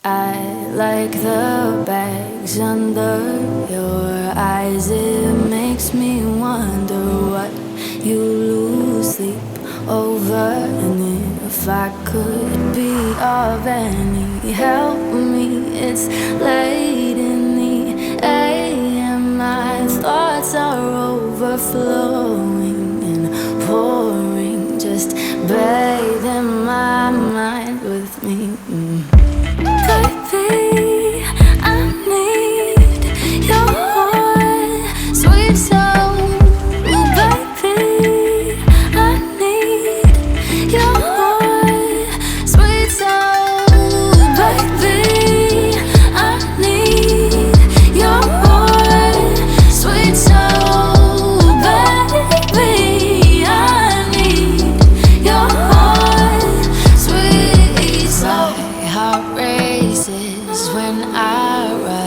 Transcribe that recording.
I like the bags under your eyes. It makes me wonder what you lose sleep over. And if I could be of any help me, it's late in the AM. My thoughts are overflowing and pouring. Just bathe in my mind with me. Baby, I need your sweet soul. Baby, I need your sweet soul. Baby, I need your sweet soul. Baby, I need your sweet soul. My heart races when I ride